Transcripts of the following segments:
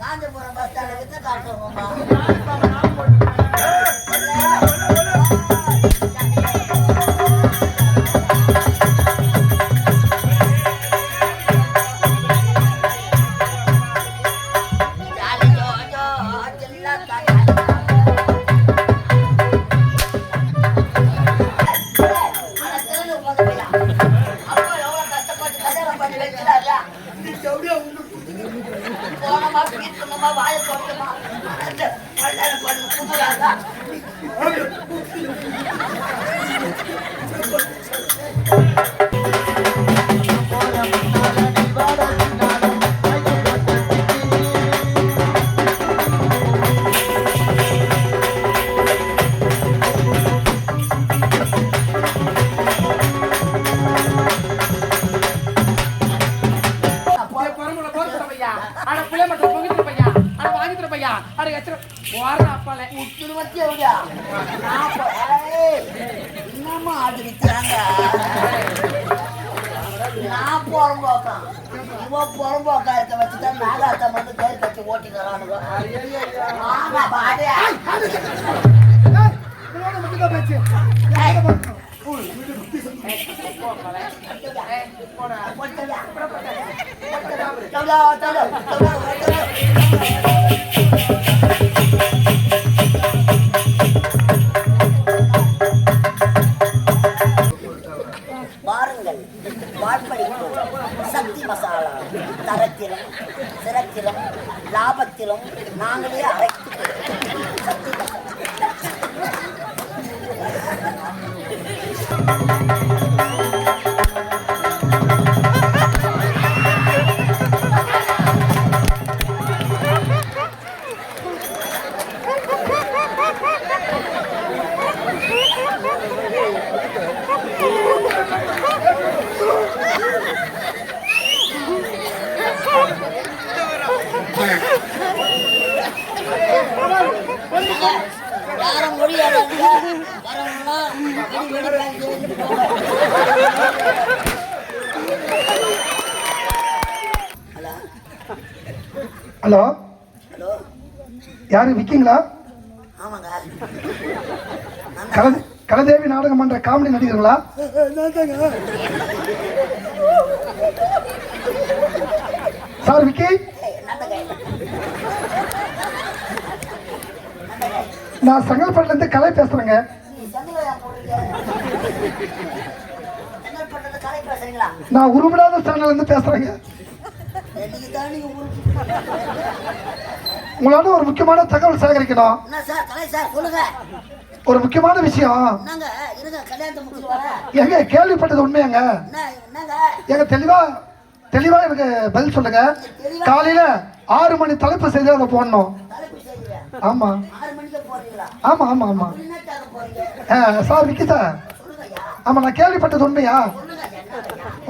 Kanchipuram bus ஸ்டாண்டுக்கு காட்டுவோம்மா. என்னமா ஆடு விற்கிறாங்க? நான் புறம்போக்கா இவன் புறம்போக்கா இருக்க வச்சுதான் நாகாத்தம் வந்து கயிறு கட்டி ஓட்டிக்கிறானுங்க. வாருங்கள், வாழ்படிக்கும் சக்தி மசாலா தரத்திலும் சிறத்திலும் லாபத்திலும் நாங்களே அழைத்து சக்தி யாரும் முடியாது. ஹலோ ஹலோ, யாரு விக்கிங்களா? ஆமாங்க. கலதேவி நாடகம் பண்ற காமெடி நடிகர்களா? சார் விக்கி, நான் செங்கல்பட்டுல இருந்து கலை பேசுறேங்க. நான் உருவிடாத சேனல்ல இருந்து பேசுறேங்க. உங்களோட ஒரு முக்கியமான தகவல் சேகரிக்கணும். ஒரு முக்கியமான விஷயம். எங்க கேள்விப்பட்டது உண்மையாங்க? எங்க தெளிவா எனக்கு பதில் சொல்லுங்க. காலையில 6 மணி தலைப்பு செய்து அதை போடணும். ஆமா ஆமா ஆமா ஆமா சார் விக்கி சார். ஆமா, நான் கேள்விப்பட்டது உண்மையா?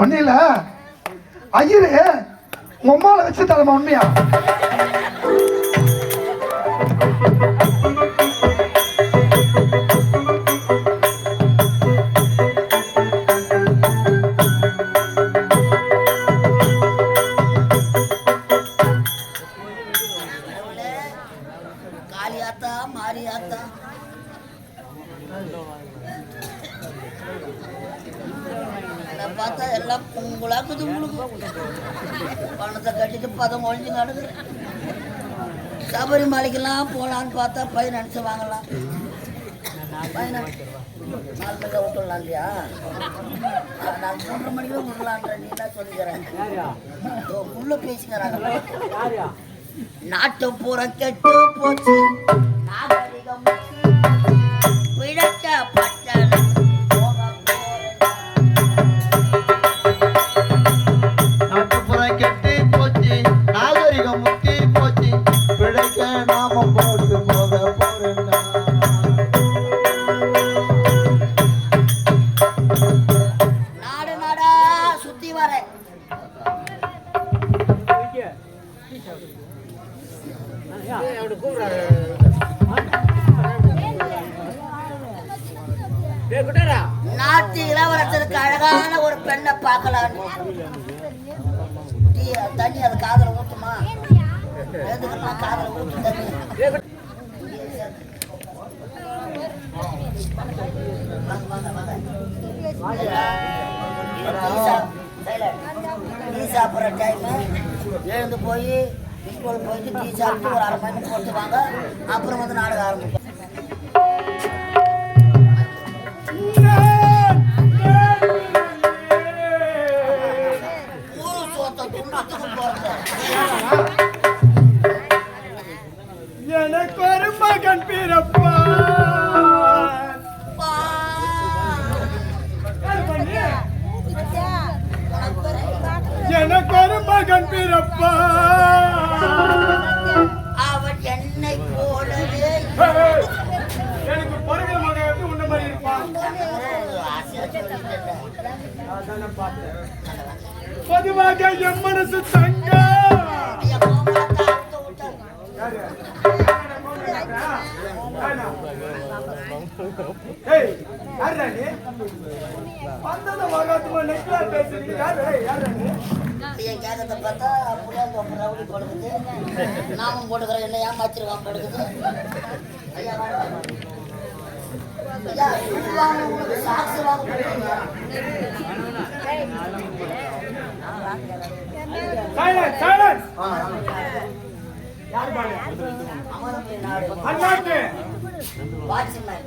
ஒன்னும் இல்ல, ஐயரு உம்மால வச்சு தரமா உண்மையா? பார்த்தா எல்லாம் கும்பலாக்குது. உங்களுக்கு பணத்தை கட்டிட்டு பதம் ஒழிஞ்சு நடக்குது. சபரிமலைக்கெல்லாம் போகலான்னு பார்த்தா 15 நிமிஷம் வாங்கலாம். 4 மணிக்கு விட்டுடலாம் இல்லையா? நான் 3 மணிக்கு விடலான்ற நீ தான் சொல்லிக்கிறேன். உள்ள பேசிக்கிறாங்க. நாட்டு பூரம் கெட்டு போச்சு, நாகரிகம் பிழக்க பட்டன நாட்டு இளவரசருக்கு அழகான ஒரு பெண்ணை பார்க்கலாம். தண்ணி அது காதல ஊத்துமா? எதுக்கு நான் காதல ஊத்து தண்ணி டீ சாப்பிட்ற டைம் எழுந்து போய் ஸ்கூல் போயிட்டு டீ சாப்பிட்டு ஒரு 1/2 மணி போட்டு வாங்க. அப்புறம் வந்து நாடகம் ஆரம்பிப்போம். ஊரு சோத்த துண்ணத்துக்கு போறது. எனக்கு ஒரு மகன் பிறப்பா எனக்கு ஒரு மகன் பிறப்பா அவன் என்னை போலவே எனக்கு பிறகு மகன் எப்படி உன்ன மாதிரி இருப்பான். பொதுவாக என் மனசு தங்க என் கேட்கறத பார்த்தா அப்படியே அந்த ரவுடி படுக்குது. நாமும் போட்டுக்கிறேன் என்ன ஏமாச்சிருவான் படுக்குது. ஐயா ஐயா இது வாங்க உங்களுக்கு சாக்ஸ் வாங்க போடுறீங்க. அமரப்பள்ளி நாடு வாட்ச்மேன்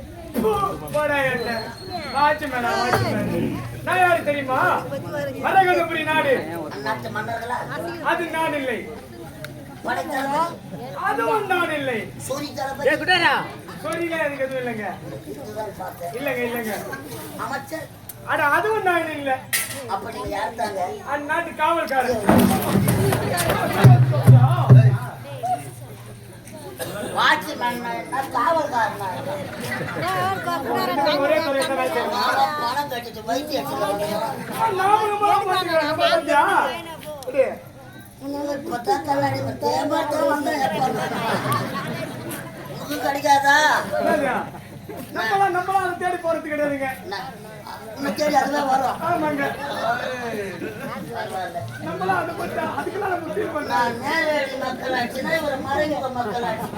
தெரியுமா? மரகதபுரி நாடு அந்நாட்டு மன்னர்களா அது நான் இல்லை. படைத்தளபதி அதுவும் நான் இல்லை. சூரி தளபதி சொல்லில எனக்கு எதுவும் இல்லைங்க. இதுதான் பார்த்தேன். இல்லைங்க அமைச்சர் அட அதுவும் நான் இல்லை. அப்ப நீங்க யார் தாங்க? அந்நாட்டு காவல்காரர். வாட்ச்மேன் காவல்காரனா ஒரே குறைதான் பணம் கட்டிட்டு வைத்தியம் இப்பதான் கல்லாடி தேபாட்டம் வந்தா உனக்கு கிடைக்காதா? நம்மளாம் அதை தேடி போறது கிடையாதுங்க. உன்னை தேடி அதுவே வரும். ஆமாங்க. நம்மளாம் அதை பத்தி அதுக்கெல்லாம் நம்ம ஃபீல் பண்ணலாம். நான் நேரடி மக்களாட்சினா ஒரு மறைமுக மக்களாட்சி.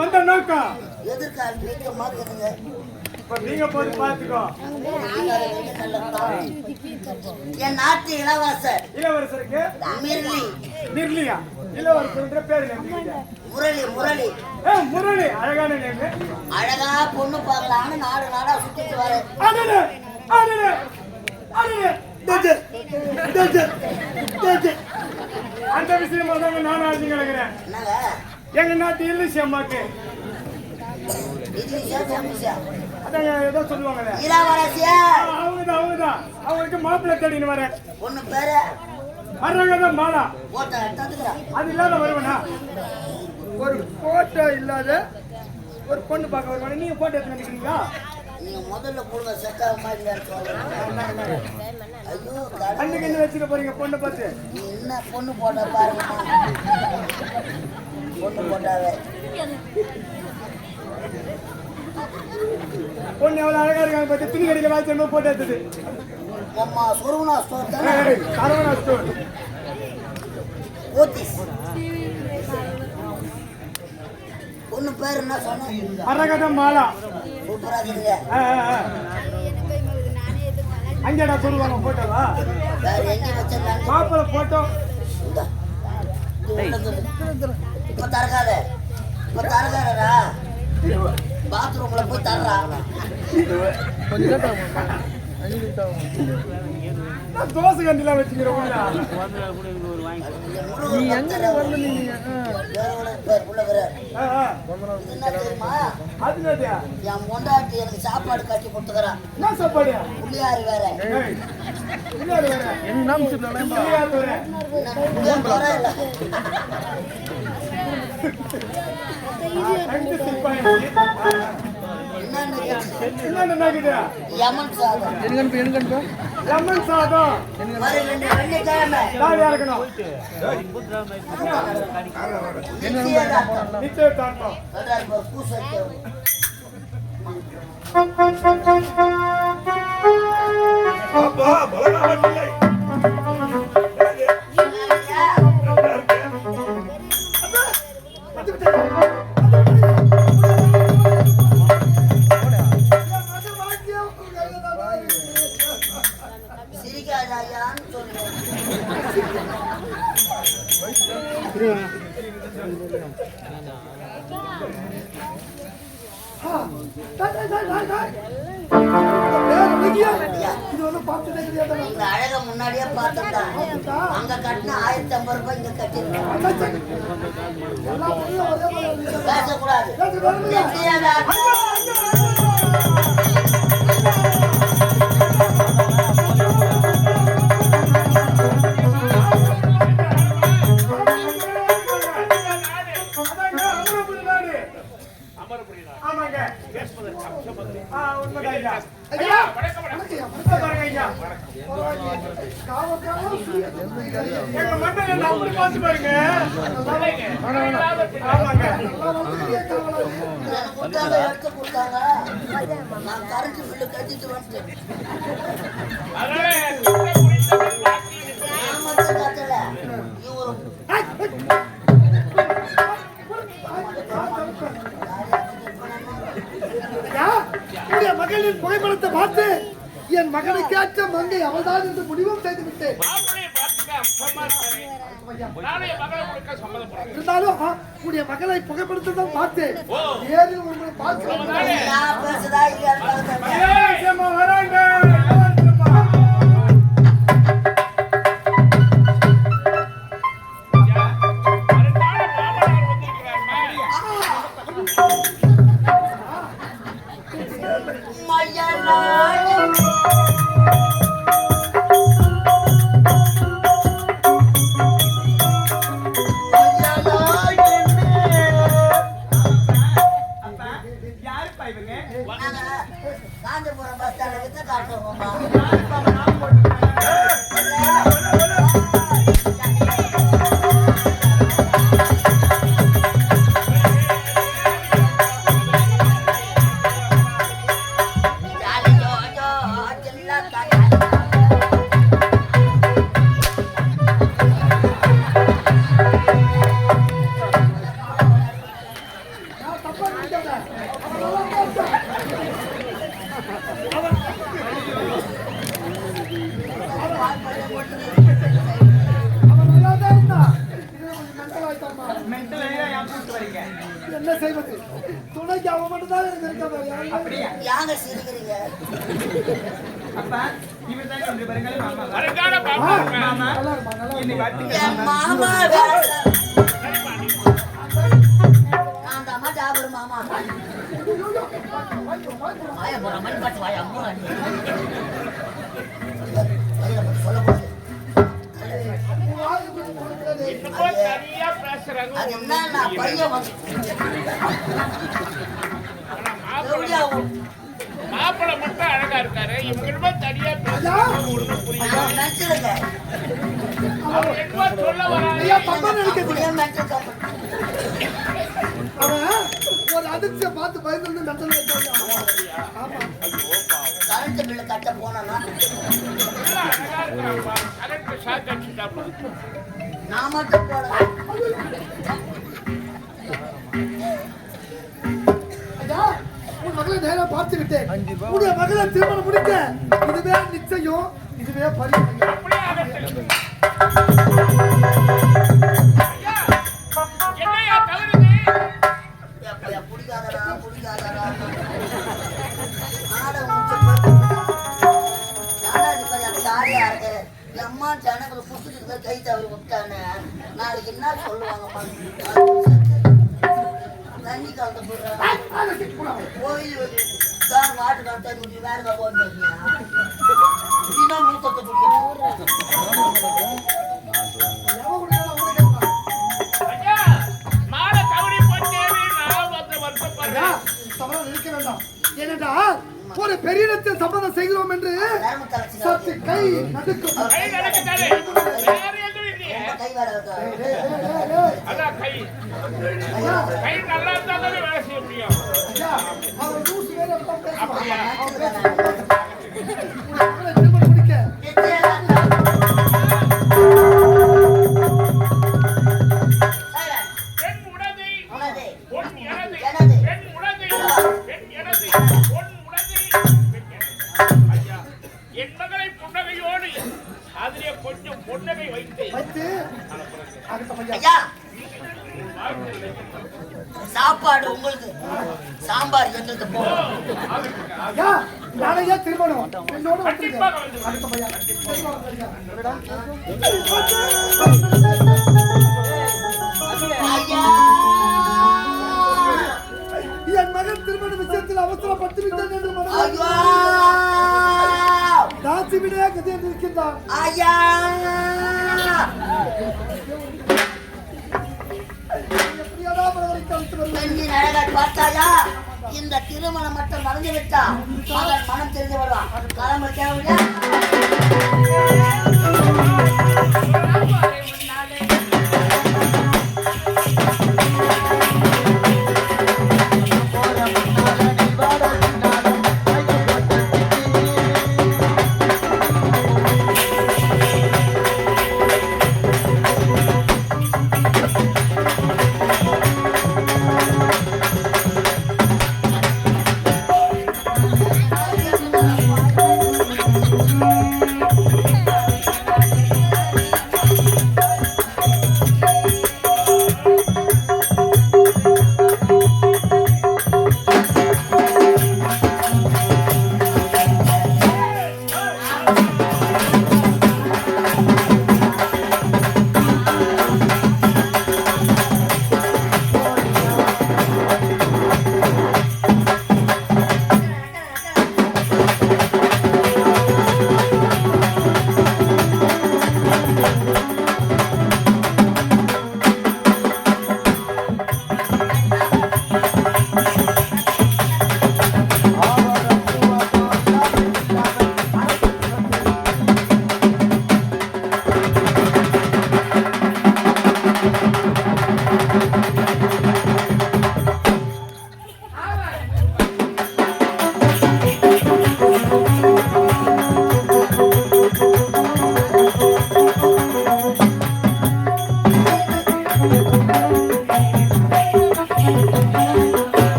வந்த நோக்கம் எதிர்கால வீக்கமா இருக்குதுங்க. இப்ப நீங்க போய் பாத்துக்கோ. என் நாட்டு இளவரசருக்கு மிர்லியா இளவரசர் பேரு முரளி முரளி அழகான நேம். அழகா பொண்ணு பார்க்கலான்னு நாடு நாடா சுத்திட்டு வர. அந்த விஷயமா தாங்க நானும் அழிஞ்சு கிடக்குறேன். எங்க நாட்டு இல்லசி அம்மாக்கு அதாங்க ஏதோ சொல்லுவாங்க அவங்கதான் அவங்களுக்கு மாப்பிள்ளை தேடின்னு வரேன். பொண்ணு பேரு மரகதம் மாலா. அது இல்லாத வருவனா? ஒரு போட்டோ இல்லாத ஒரு பொண்ணு பார்க்க வருவானே. நீங்க போட்டோ எடுத்து நினைக்கிறீங்களா? நீங்க முதல்ல கொடுங்க செட்டா மாதிரி அன்னைக்கு என்ன வச்சுக்க போறீங்க பொண்ணை பார்த்து? நீ என்ன பொண்ணு போட்டா பாருங்க. பொண்ணு போட்டாவே பொண்ணு எவ்வளவு அழகா இருக்காங்க பார்த்து துணி கடையில வாய்ச்சல் போட்டோ எடுத்தது. அம்மா சரவணா ஸ்டோர் சரவணா ஸ்டோர் ஓத்திஸ். பொண்ணு பேர் என்ன சொன்ன? மரகதம் மாலா. சூப்பரா இருக்குங்க. அங்கேடா சொல்லுவாங்க போட்டோவா? வேற எங்க வச்சிருந்தாங்க மாப்பிள்ளை போட்டோ? இப்ப தரகாதே பாத்ரூம்ல போய் தர்றா. தோசை கண்டிலாம் வச்சுக்கிறோம். என் பொண்டாட்டி எனக்கு சாப்பாடு கட்டி கொடுத்துக்கிறான். என்ன சாப்பாடு? புள்ளியாரு வேற யமன் சாதம். லெமன் சாதம் வெள்ளிக்கிழமை நிச்சயதார்த்தம். பூசை அப்பா பலராம பிள்ளை இது வந்து பார்த்ததே கிடையாது. இந்த அழக முன்னாடியே பார்த்துட்டா அங்க கட்டின 1050 ரூபாய் இங்க கட்டிருக்கேன். பேசக்கூடாது. ஆமாங்க. உண்மைதான் ஐயா. ஐயா வணக்கம் ஐயா. எங்க மண்டல நம்பர் பார்த்து பாருங்க. ஆமாங்க. எடுத்து கொடுத்தாங்க. நான் கரண்ட் பில்லு கட்டிட்டு வந்துட்டேன். கட்டல மகளின் புகைப்படத்தை பார்த்து என் மகனுக்கு ஏற்ற மங்கை அவள்தான் என்று முடிவும் செய்து விட்டேன். இருந்தாலும் உடைய மகளை புகைப்படத்தை தான் பார்த்தேன். நேரில் உங்களை பார்க்கிறேன். வராங்க. காஞ்சிபுரம் பஸ் ஸ்டாண்டுக்கு காட்டுவோம்மா. என்ன செய்வது? துணைக்கு அவன் மட்டும் தான் இருக்காங்க. யாங்க சிரிக்கிறீங்க? மாமா நான் தான் ஜாபர் மாமா. வாய போற மாதிரி பார்த்து வாய அம்மா சொல்லக்கூடாது. அது என்ன பையன் மாப்பிள்ள மட்டும் அழகா இருக்காரு. இவங்க தனியா நினைச்சிருக்க சொல்ல வராங்க. ஒரு அதிர்ச்சியை பார்த்து பயந்து நட்டல. கரண்ட் பில்லு கட்ட போனா நான் மட்டும் போட உன் மகளை நேரம் பார்த்து விட்டேன். உடைய மகளை திருமணம் முடிக்க இதுவே நிச்சயம், இதுவே பரிமாணம். பிடிக்காதரா ஜாலியா இருக்கு. அம்மா ஜனங்களை புடிச்சிட்டு கை தவறி விட்டானே, நாளைக்கு என்ன சொல்லுவாங்க? தண்ணி கலந்து போடுறாங்க. கோயில் மாட்டு கலந்து குடி வேற போட்டு இன்னும் மூத்தத்தை இருக்க வேண்டாம். ஏனென்றால் ஒரு பெரிய இடத்தில் சம்பந்தம் செய்கிறோம் என்று சற்று கை நடுக்கும். கை வர என் மகளை புன்னகையோடு அதிலே கொஞ்சம் பொன்ன பல்லகை வைத்து வைத்து அடுத்த பையன் ஐயா சாப்பாடு உங்களுக்கு சாம்பார் எங்களுக்கு போகும் ஐயா நாளையா திருமணம் என்னோட வந்திருக்கேன் அடுத்த பையன் ஐயா என் மகன் திருமண விஷயத்தில் அவசரப்பட்டு விட்டேன் என்று மனம் ஐயா தாசி விட கதை இருக்கின்றான் ஐயா எப்படியாடா மகனை கழித்து வருவேன் பெண்ணின் அழகை பார்த்தாயா இந்த திருமணம் மட்டும் நடந்து விட்டா மகன் மனம் தெரிஞ்சு வருவான்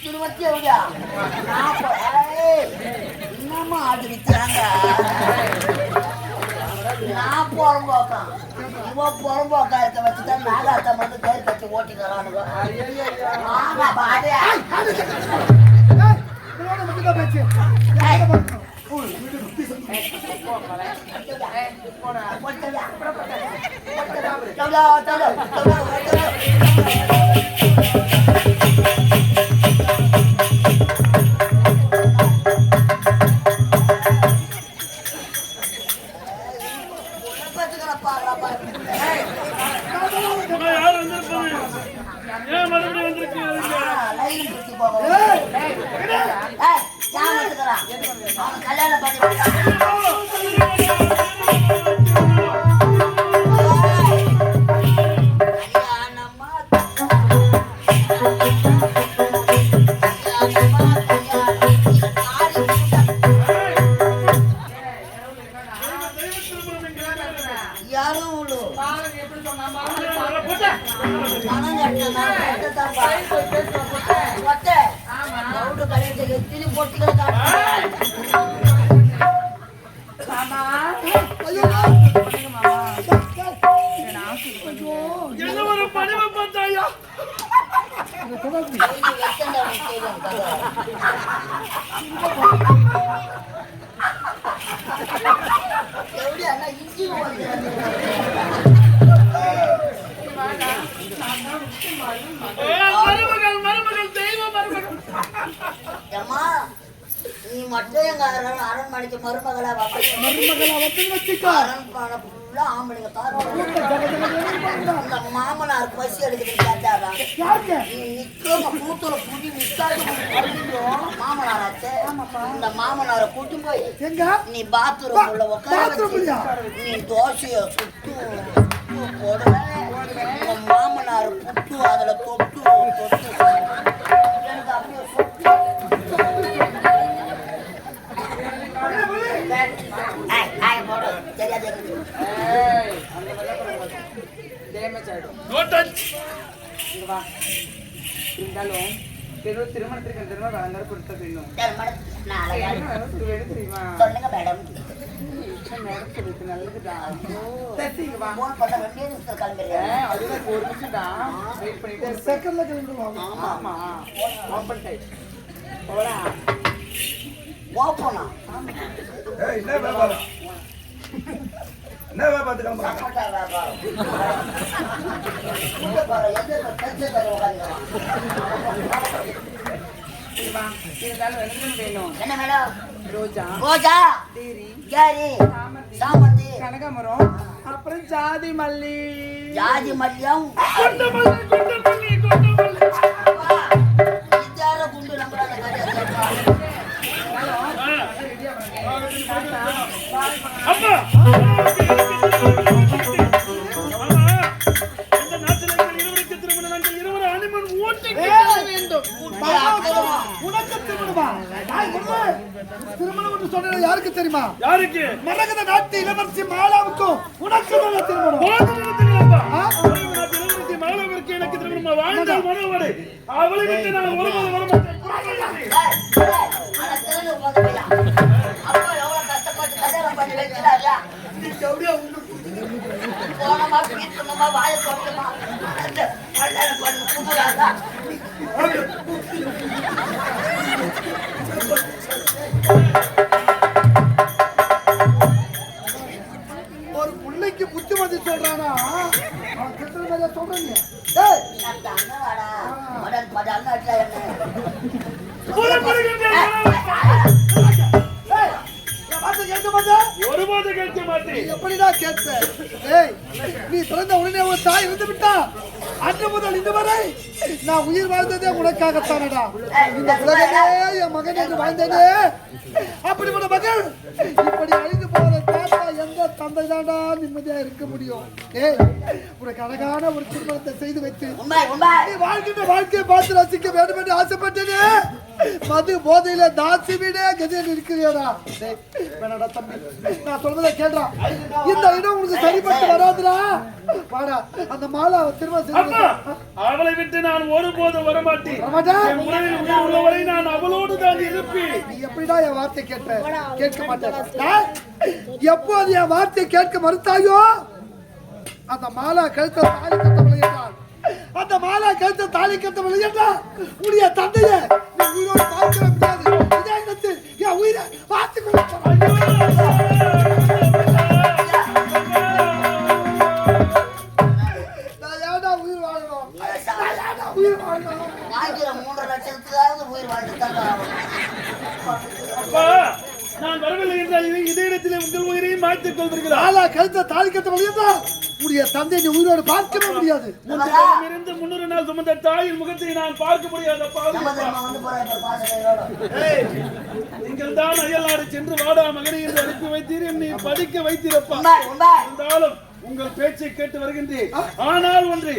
கிளம்ப தேவையா என்னம்மா ஆட்டு விற்கிறாங்க நான் புறம்போக்கா இவன் புறம்போக்கா இருக்க வச்சுதான் நாகாத்த வந்து கயிறு கட்டி ஓட்டிக்கிறானுங்க பாடு கல்யாணம் பண்ணி மட்டும் எங்க அரண்மனைக்கு மருமகளா வச்சுக்கோ. அரண்மனை ஃபுல்லா ஆம்பளைங்க இந்த மாமனார் பசி எடுக்குதுன்னு கேட்டாரா? நிற்க கூத்துல புடி மிஸ்டாச்சு மாமனாராச்சு. இந்த மாமனாரை கூட்டி போய் நீ பாத்ரூம் உள்ள உட்கார நீ தோசைய சுட்டு போடுவேன். உங்க மாமனார் புட்டு அதுல தொட்டு தொட்டு எனக்கு அப்படியே இருந்தாலும் திருமணத்திற்கு எல்லாரும் கொடுத்த பெண்ணும் சொல்லுங்க மேடம். என்ன மேடம்? ரோஜா, சாமந்தி, கனகாமரம், அப்புறம் ஜாதி மல்லி. ஜாதி மல்லியம் குண்டு நம்புறாங்க. யாருக்கு தெரியுமா? யாருக்கு? மரகத நாட்டு இளவரசி மாலாவுக்கும் உனக்கு திருமணம். இளவரசி மாலாவிற்கு எனக்கு திருமணம். வாழ்ந்தால் மனோவரை அவளை விட்டு நான் ஒருபோது வரமாட்டேன். ஒரு பிள்ளைக்கு புத்திமதி சொல்றானா சொல்றீங்க? ஒருபோது கேட்க மாட்டேன். எப்படிடா கேட்ப? நீ பிறந்த உடனே ஒரு தாய் இருந்து விட்டா அன்று முதல் இதுவரை நான் உயிர் வாழ்ந்ததே உனக்காகத்தானடா. இந்த உலகமே என் மகன் என்று வாழ்ந்தேனே. அப்படிப்பட்ட மகள் இப்படி அழிந்து போன தாத்தா எந்த தந்தை தாண்டா நிம்மதியா இருக்க முடியும்? உனக்கு அழகான ஒரு திருமணத்தை செய்து வைத்து நீ வாழ்கின்ற வாழ்க்கையை பார்த்து ரசிக்க வேண்டும் என்று ஆசைப்பட்டேனே. மது போதையில தாசி வீடே கதியில் இருக்கிறியடா. வேணாடா தம்பி, நான் சொல்வதை கேட்டா இந்த இடம் உனக்கு சரிப்பட்டு வராதுடா. வாடா அந்த மாலை திருமணம் அவளை விட்டு நான் ஒருபோது வரமாட்டேன். உள்ளவரை நான் அவளோடு தான் இருப்பேன். நீ எப்படிடா என் வார்த்தை கேட்ப? கேட்க மாட்டேன். எப்போது என் வார்த்தை கேட்க மறுத்தாயோ அந்த மாலா கழுத்த தாலி கட்டவில்லை என்றால் அந்த மாலா கழுத்த தாலி கட்டவில்லை என்றால் உடைய தந்தையை நீ உயிரோடு பார்க்க முடியாது. இதே இடத்தில் என் உயிரை பார்த்துக் கொள்ள நான் வரவில்லை என்றால் இதே இடத்தில் உங்கள் உயிரையும் மாற்றிக் கொள்வீர்கள். ஆளா கழுத்த தாலி கட்ட வழியா உடைய தந்தை நீ உயிரோடு பார்க்கவே முடியாது. இருந்து 300 நாள் சுமந்த தாயின் முகத்தை நான் பார்க்க முடியாத. நீங்கள் தான் அயல்நாடு சென்று வாடா மகனை என்று அனுப்பி வைத்தீர். என்னை படிக்க வைத்திருப்பா. இருந்தாலும் உங்கள் பேச்சை கேட்டு வருகின்றேன். ஆனால் ஒன்று,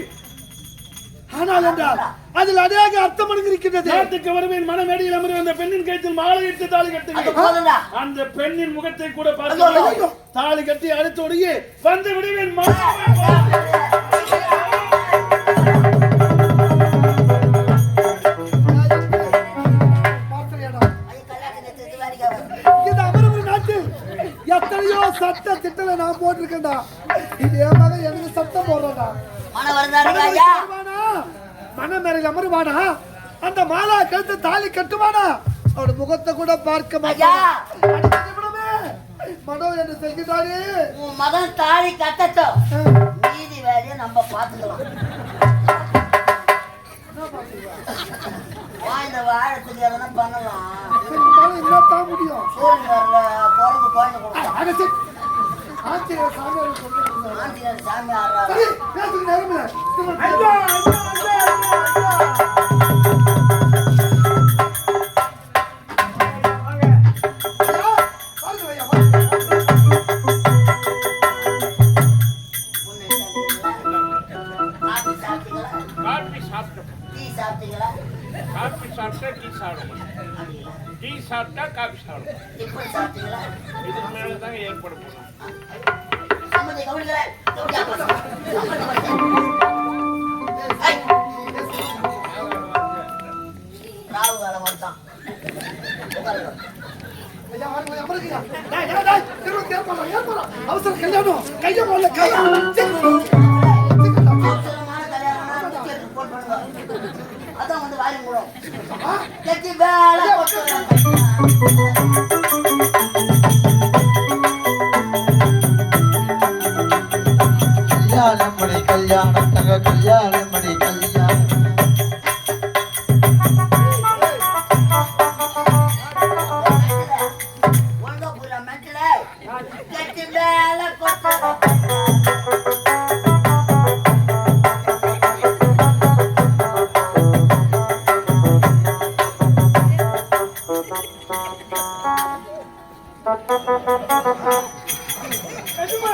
ஆனால் என்றால் அதில் அநேக அர்த்தம் இருக்கின்றது. நாட்டுக்கு வருவேன். மனமேடையில் அமர்வு அந்த பெண்ணின் கைத்தில் மாலையிட்டு தாலி கட்டுவேன். அந்த பெண்ணின் முகத்தை கூட பார்த்து தாலி கட்டி அடுத்தோடையே வந்து விடுவேன். இந்த அமர்வு நாட்டில் எத்தனையோ சட்ட திட்டங்களை நான் போட்டிருக்கேன்டா. இதே மாதிரி எனக்கு சட்டம் போடுறா. மனமேறையில் அமருவானா? அந்த மாலா கழுத்து தாலி கட்டுவானா? அவட முகத்தை கூட பார்க்க மாட்டான். மனோ என்று சொல்கிறாரே, உன் மகன் தாலி கட்டட்டும், மீதி வேலையை நம்ம பார்த்துக்கலாம். இந்த வாழத்துக்கு எதனா பண்ணலாம். என்னத்தான் முடியும்? சூரியன்ல பிறந்து குழந்தை கொடுத்தா ஆஞ்சநேயர் சாமியார் சொல்லுங்க. ஆஞ்சநேயர் சாமி ஆடுறாரு. சரி, பேசுங்க நேரமில்லை. ஐயா ஐயா ஐயா காபி சாப்பிட்டோம். டீ சாப்பிட்டீங்களா? காபி சாப்பிட்டா டீ சாப்பிடணும். டீ சாப்பிட்டா காபி சாப்பிடணும். எப்படி சாப்பிட்டீங்களா? இதுக்கு மேல தாங்க ஏற்பட போறோம். சம்மதி கவனிக்கல. ராவு காலம் வந்துட்டான். அவசர கல்யாணம் கைய போல கையா அவசரமான கல்யாணம்னா டிக்கெட் போன் பண்ணுங்க. அதான் வந்து வாங்கி போடும். கெட்டி வேலை கல்யாணம் மணி கல்யாணம் தங்க கல்யாணம் மணி கல்யாணம் ஒழுங்கா போயிடலாம் மென்டல. கெட்டி வேலை எஜமா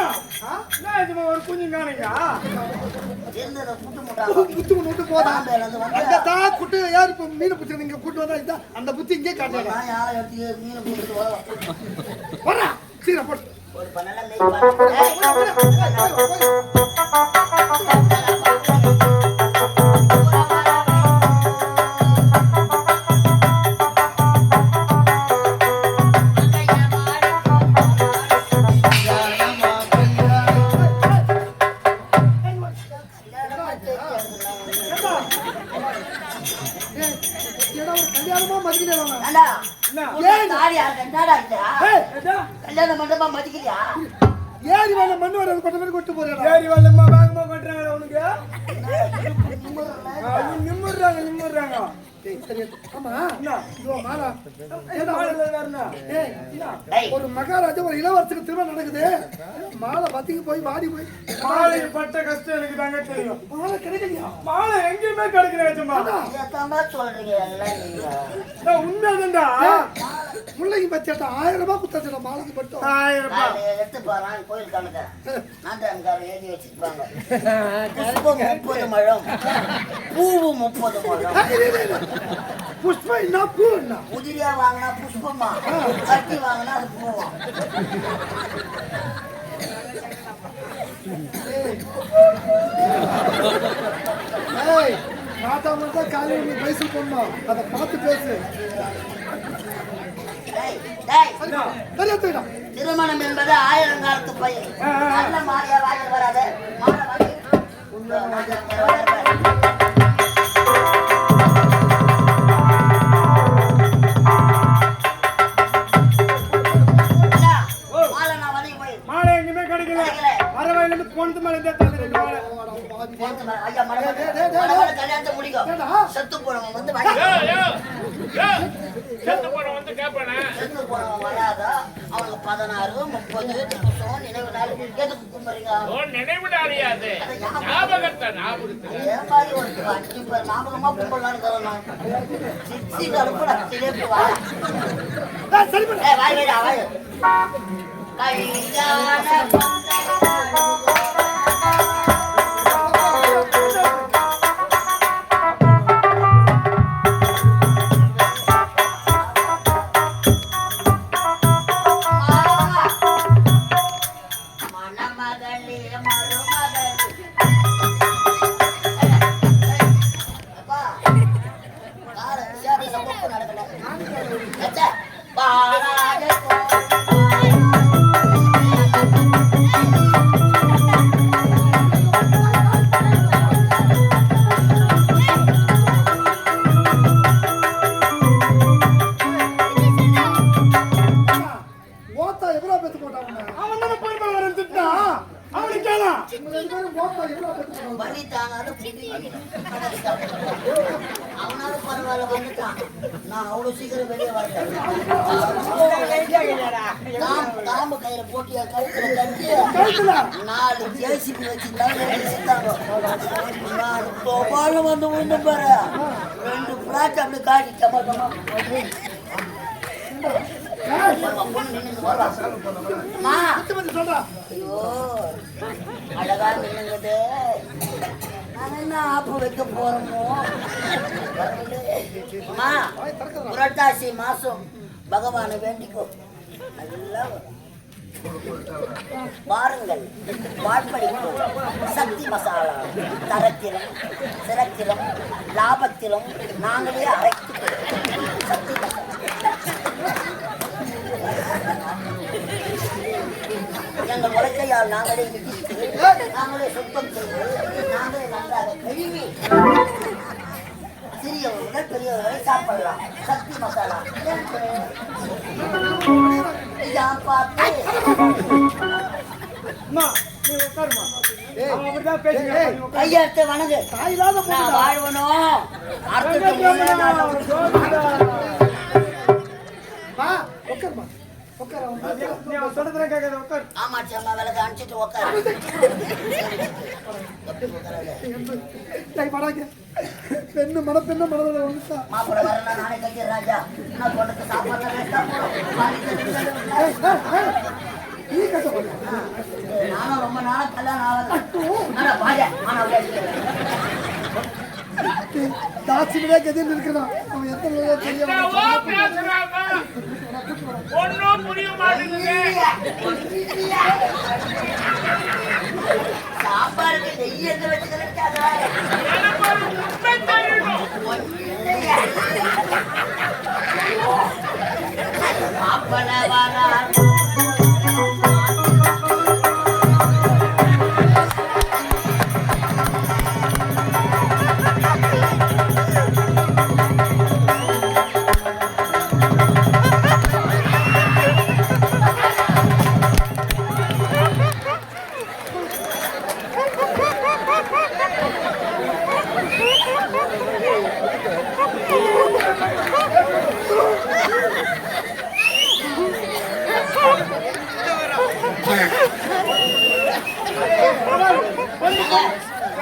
என்ன எஜமா ஒரு குஞ்சு காணுங்க இருந்ததை புட்டு முட்டாங்க. புத்து விட்டு போதா பாம்பேலேருந்து வந்து அங்கதான் குட்டு யார் இப்ப மீன் பிடிச்சி நீங்க கூட்டு வந்தா இதான் அந்த புத்தி இங்கே காட்டுறாங்க. நான் யாரை எடுத்து மீன் பிடிச்சிட்டு வரோம். போறா சீக்கிரம் போட்டு ஒரு பண்ணலாம் மெய் கல்யாணமா மதிக்கிறேன் ஏண்டா என்ன தாடி என்னடா இது? கல்யாண மண்டபமா மதிக்கலையா? ஏறி வேலை மண்ணு வர கொட்ட மாதிரி கொட்டு போறேன். ஏரி வரலம்மா வேகமா கட்டுறாங்க உனக்கு நிம்முறாங்க ஆமா என்ன இதோ மாலா மாடல வேறனா ஏய், டேய், ஒரு மகாராஜா ஒரு இளவரசுக்கு திருமணம் நடக்குது. மாலை பத்திக்கு போய் வாடி போய் மாலை பட்ட கஷ்டம் எனக்கு தாங்க தெரியும். மாலை கிடைக்கலையா? மாலை எங்கேயுமே கிடைக்கல ஏஜமா இதைத்தாண்டா சொல்றீங்க எல்லாம் நீங்க. உண்மைதான்டா முல்லைக்கு பத்தியாட்டா 1000 ரூபாய் குத்தாச்சா மாலைக்கு மட்டும். 1000 ரூபாய் நான் எடுத்து பாரு கோயில் கணக்க நாட்டான்காரன் எழுதி வச்சிருப்பாங்க. புஷ்பம் 30 முழம், பூவு 30 முழம். புஷ்பம் என்ன பூ என்ன? உதிரியா வாங்கினா புஷ்பமா, கட்டி வாங்கினா அது பூவா. ஏய் நாட்டாம தான் காலையில் நீ பைசல் பண்ணோம். அதை பார்த்து பேசு. டேய், டேய், சரியா தூக்கிடா. திருமணம் என்பது 1000 காலத்து பயிர். நல்ல மாலையா வாங்கி வராத மாலை வாங்கி மாலை நான் வதங்கி போய் மாலை எங்கேயுமே கிடைக்கல. வர வயல இருந்து போனது மேல இந்த தள்ளி 2 மாலை. ஐயா மடமலை கல்யாணத்தை முடிக்கும். செத்து போனவன் வந்து வாங்கி செத்து போன வந்து கேட்பானே. செத்து போனவன் வராதா? அவனுக்கு 16, 30 நிமிஷம் நினைவு நாள் எதுக்கு கும்புறீங்க? ஓ நினைவு நாளியாது. ஞாபகத்தை ஏன் மாதிரி ஒரு 5 பேர் ஞாபகமா கும்பலான்னு தரணும். சிக்ஸி அனுப்புடா சிலேப்பு வா. சரி பண்ணு. வாய் வைடா வாய். கல்யாண மணமகளே மருமகளே. அப்பா, கார விசாரிச்ச போக்கு நடக்கல. அச்சா, பாடாத கோயில் மேல வந்துட்டான். நான் அவ்வளவு சீக்கிரம் வெளியே வரேன். காம்பு கயிறை போட்டு என் கழுத்துல கட்டி 4 JCB வச்சுட்டாங்க. நான் கோபால வந்து விழுந்து பாரு 2 பிளாட் அப்படி காட்டி சமத்தமா அழகா நின்னுங்குது. நான் என்ன ஆப்பு வைக்க போறோமோ புரட்டாசி மாசம் பகவானை வேண்டிக்கோ நல்லா பாருங்கள். வாழ்படிக்கும் சக்தி மசாலா தரத்திலும் சிறத்திலும் லாபத்திலும் நாங்களே அரைத்து சக்தி எங்கள் உலகையால் நாங்களே இடித்து நாங்களே சுத்தம் செய்து நாங்களே நன்றாக கழுவி சிறியவர்கள் பெரியவர்களை சாப்பிடலாம். சக்தி மசாலா பார்த்து கையெழுத்து வணங்கு. நான் வாழ்வனும் ஆமா சம்மா விலக அனுப்பிச்சிட்டு உட்காரு. மாப்பிள்ள வரல நானே கட்டி ராஜா. நான் பொண்ணுக்கு சாப்பாடு நானும் ரொம்ப நாளா கல்யாணம் ஆகல. தாட்சியிலே கதின்னு இருக்கிறான். அவன் எத்தனை சாப்பாடுக்கு நெய் எங்க வச்சுக்கிறேன். மாப்பிள்ள வரா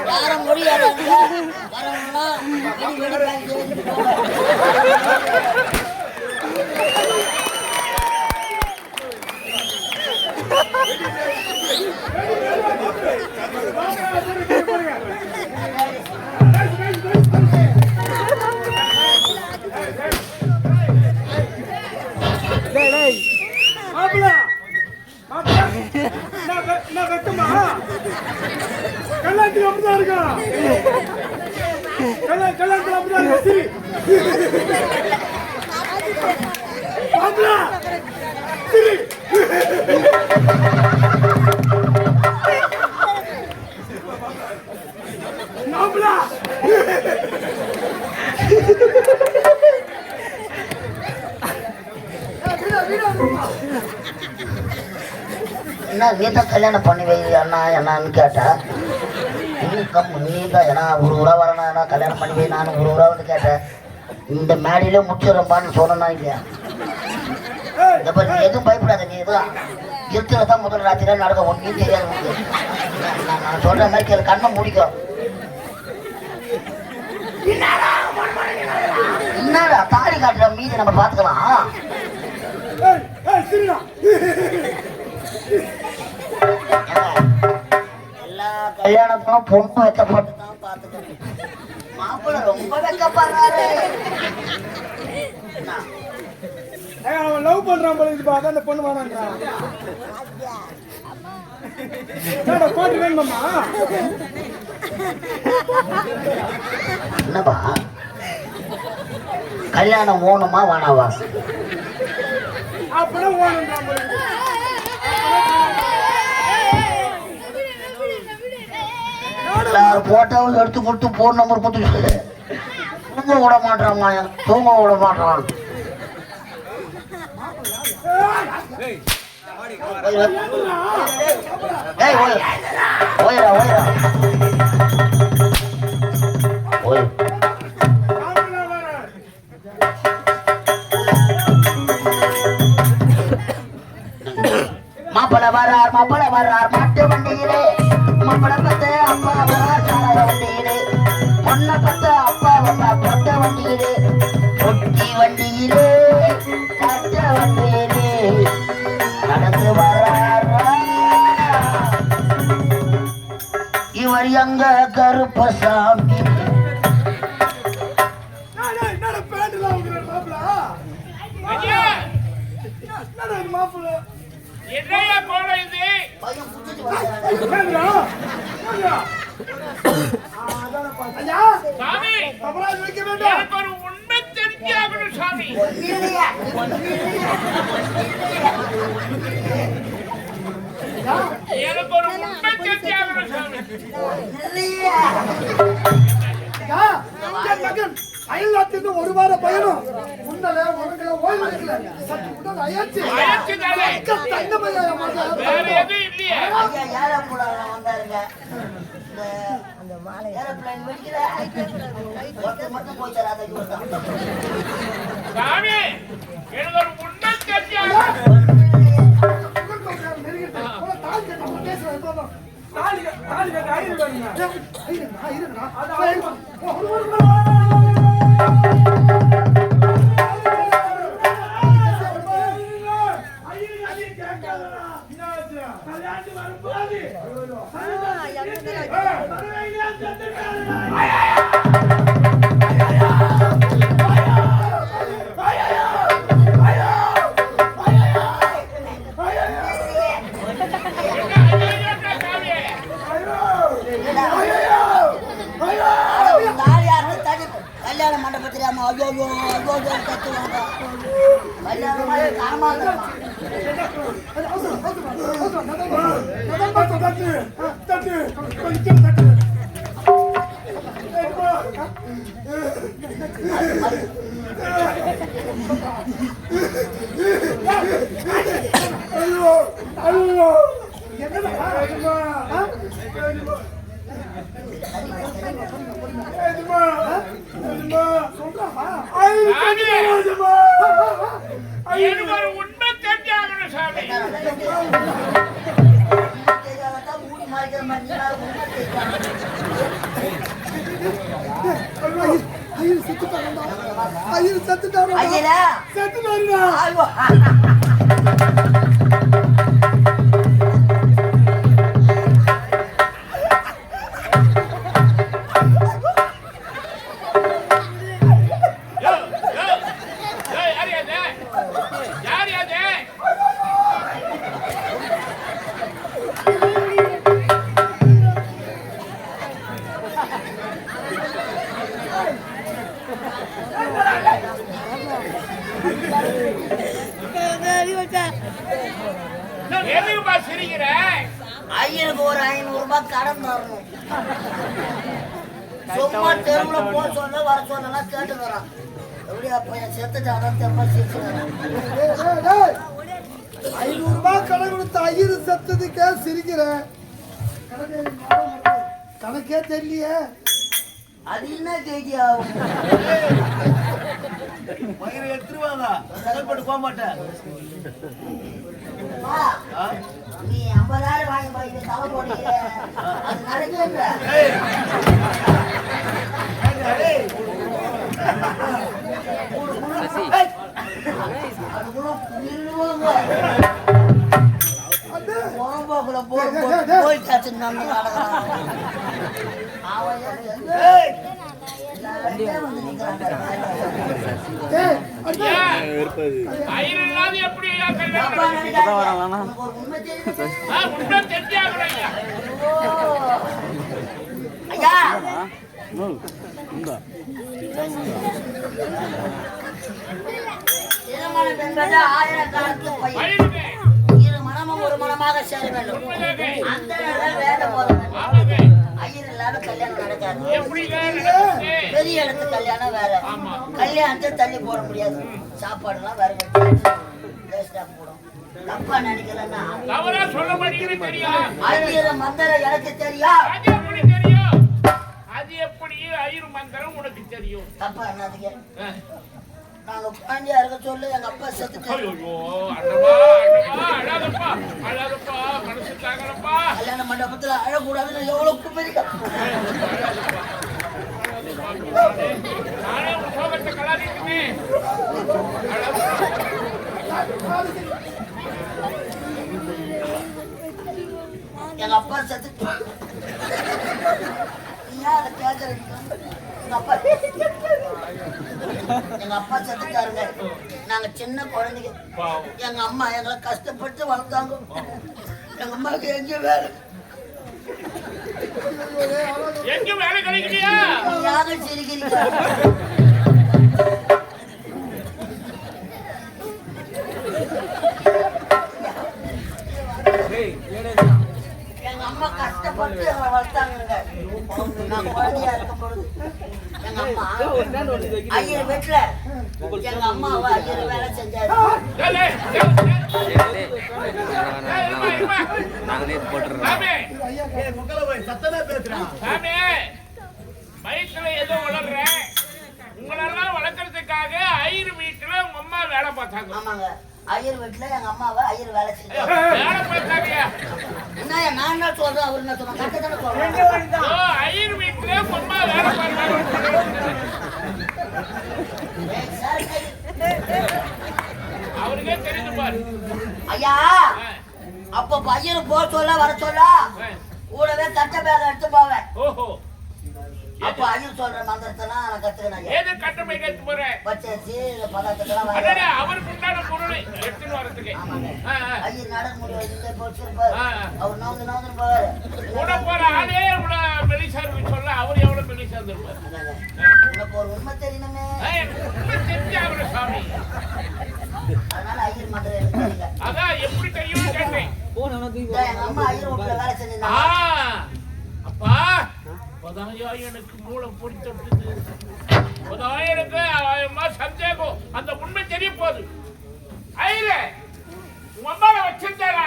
யாரும் முடியாதாங்க. வரவங்களா கல்யாணத்துல அப்படிதான் இருக்கா? கல்யாணத்துல அப்படிதான் இருக்கு. என்ன நீதான் கல்யாணம் பண்ணி வை அண்ணா என்னான்னு கேட்டா நீதான் ஏன்னா ஒரு உறா வரணும் கல்யாணம் பண்ணி வை. நானும் ஒரு உறா வந்து கேட்டேன். இந்த மேடையில முச்சிடும்பான்னு சொன்னா இல்லையா? நீ எதுவும் பயப்படாத. நீ எதுவும் இருக்கிறதான் முதல் ராத்திரியா நடக்க ஒன்றும் தெரியாது உங்களுக்கு. நான் சொல்ற மாதிரி கேள்வி கண்ணை முடிக்கும். என்னடா தாடி காட்டுற மீதி நம்ம பார்த்துக்கலாம். எல்லா கல்யாணத்திலும் பொண்ணு வைக்கப்பட்டு தான் பார்த்துக்கணும். மாப்பிள்ள ரொம்ப வைக்கப்படுறாரு. அவன் லவ் பண்றான் போல இது பார்த்தா அந்த பொண்ணு வேணாங்கிறான். போட்டு வேணுமாம்மா? என்னப்பா கல்யாணம் ஓணுமா வேணாவா? அப்பதான் ஓணுன்றான் போல. எல்லாரும் போட்டாவும் எடுத்து கொடுத்து போன் நம்பர் கொடுத்து தூங்க விட மாட்டான். தூங்க விட மாட்டான். வர்றார் மாப்பிள வர்றார் மாட்டு வண்டியிலே மாப்பிள பத்த அப்பா வர்றார் சாராய வண்டியிலே பொண்ணை பத்த அப்பா வர்றார் பொட்ட வண்டியிலே பொட்டி வண்டியிலே கட்ட வண்டியிலே நடந்து வர்றாரா இவர் எங்க கருப்பசாமி என்னடா பேண்ட்ல உங்க மாப்பிள ஐயா என்னடா மாப்பிள என்னையா கோலம் இது? பையன் புடிச்சிட்டு வர்றாரு என்னடா என்னடா அதான பாத்து ஐயா சாமி அபராத வைக்க வேண்டாம் எனக்கு ஒரு உண்மை தெரிஞ்சாகணும் சாமி. இல்லையா எனக்கு ஒரு உண்மை தெரிஞ்சாகணும் சாமி. இல்லையா ஐயா என் மகன் அயல்நாட்டிலிருந்து ஒரு வார பயணம் முன்னல உனக்கு ஓய்வு எடுக்கல சற்று உடல் அயற்சி அயற்சி தானே. தங்கமையா மகன் வேற எதுவும் இல்லையே. ஐயா ஏரோப்ளேன்ல வந்தாருங்க அந்த ஏரோப்ளேன் வெடிக்கல ஒருத்தர் மட்டும் போய் தராத இவர்தான் சாமி எனக்கு ஒரு உண்மை தெரிஞ்சாகணும். கல்யாண மண்டபத்திலே அம்மா ஐயோ ஐயோ ஐயோ கத்துவாங்க கல்யாணம் மாதிரி காமாதான் எனக்கு ஒரு உண்மை தெரிஞ்சாகணும் சாமி. மூடி மாறிக்கிற மாதிரி ஐயா எதுக்குப்பா சிரிக்கிற? ஐயனுக்கு ஒரு 500 ரூபாய் கடன் தரணும் சும்மா தெருவுல போக சொல்ல வர சொல்லலாம் கேட்டு வரான் எப்படியா பையன் செத்துட்டாதான் தெருமா சிரிச்சுறான் 500 ரூபாய் கடன் கொடுத்த ஐயரு செத்ததுக்கே சிரிக்கிறேன் கணக்கே தெரியலையே அது என்ன கேஜி ஆகும் மயிரை எடுத்துருவாங்க செயல்பட்டு போக மாட்டேன் நீ 50,000 வாங்கி போய் தலை போட்டீங்க அது நடக்கல உடம்போக்குல போய் காய்ச்சி நம்ம நடக்கிறான் வந்து நிக்கிறாங்க ஐயர் இல்லாத எப்படி ஐயா கல்யாணம் அப்பா நடக்கும்? நினைக்காதீங்க. உனக்கு ஒரு உண்மை தெரியுது உண்மை தெரிஞ்சாகணும் ஐயா. ஐயா திருமணம் என்பது ஆயிரக்காலத்து பயிர் பயிலுமே. இரு மனமும் ஒரு மனமாக சேர வேண்டும் அந்த நேரம் வேலை போத வேண்டும் ஆமாங்க. ஐயர் இல்லாத கல்யாணம் நடக்காது எப்படி வேலை நடக்குது? பெரிய இடத்து கல்யாணம் வேற ஆமா. கல்யாணத்தை தள்ளி போட முடியாது சாப்பாடுலாம் வேற வேஸ்டா போடும் தப்பா நினைக்கலன்னா தவறா சொல்ல மாட்டேங்கிறது தெரியும். ஐயர் மந்திரம் எனக்கு தெரியா அது எப்படி தெரியும்? அது எப்படி ஐயர் மந்திரம் உனக்கு தெரியும்? தப்பா என்னதுங்க ஆ. நாங்க குழந்தையா இருக்க சொல்லு எங்க அப்பா செத்துட்டாரு. ஐயோ அடவா அடவா அழாதப்பா அழாதப்பா மனசு தாங்கலப்பா. கல்யாண மண்டபத்துல அழக்கூடாதுன்னு எவ்வளவு கும்பிடுங்க. நானே உன் சோகத்தை கலாதிக்குமே. எங்க அப்பா செத்து ஏன் அதை கேட்கறீங்க? எங்க அப்பா செத்துட்டாருங்க. நாங்க சின்ன குழந்தைங்க. எங்க அம்மா எங்களை கஷ்டப்பட்டு வளர்த்தாங்க. எங்க அம்மாவுக்கு எங்க வேலை எங்க வேலை கிடைக்கலையா? யாக சிரிக்கிறீங்க. எங்க அம்மா கஷ்டப்பட்டு எங்களை வளர்த்தாங்க. நான் குழந்தையா இருக்கும் பொழுது எங்க அம்மா ஐயர் வீட்டுல எங்க அம்மாவை ஐயர் வேலை செஞ்சாரு. வயிற்றுல ஏதோ வளர்றேன். உங்களெல்லாம் வளர்க்கறதுக்காக ஐயர் வீட்டுல உங்க அம்மா வேலை பார்த்தாங்க. ஆமாங்க, ஐயர் வீட்டுல எங்க அம்மாவை ஐயர் வேலை செஞ்சாரு. வேலை பார்த்தாங்க. என்ன நான் என்ன சொல்றேன், அவரு என்ன சொல்றேன், கரெக்டா தானே சொல்றேன். ஐயர் வீட்டுல உங்க அம்மா வேலை பார்த்தாங்க. அவருக்கே தெரிஞ்சு பாரு. ஐயா அப்ப பையனு போக சொல்ல வர சொல்ல கூடவே கட்ட பேக எடுத்து போவேன். ஓஹோ, அப்ப ஐயர் சொல்ற மந்திரத்தெல்லாம் நான் கத்துக்கணும். ஏது கட்டமை கேட்டு போறேன். பச்சரிசி பதார்த்தத்தெல்லாம் அடடே, அவருக்கு உண்டான பொருளை எடுத்துன்னு வரதுக்கு. ஐயர் நாடக முடி வச்சுட்டு போச்சிருப்பாரு. அவர் நவுந்து நவுந்து போவாரு. கூட போற ஆளே இவ்வளவு மெலிசா இருக்கு சொல்ல, அவர் எவ்வளவு மெலிசா இருந்திருப்பாரு. உனக்கு ஒரு உண்மை தெரியணுமே, தெரிஞ்சு அவரு சாமி. அதனால ஐயர் மந்திரம் எடுத்துக்கீங்க. அதான் எப்படி தெரியும் கேட்டேன். எங்க அம்மா ஐயர் வீட்டுல வேலை செஞ்சிருந்தாங்க. அப்பா பதாயா எனக்கு மூளை பொறுத்தது. பதாயனுக்கு சந்தேகம், அந்த உண்மை தெரிய போகுது. ஐயரே, உங்க அம்மாவை வச்சிருந்தாரா?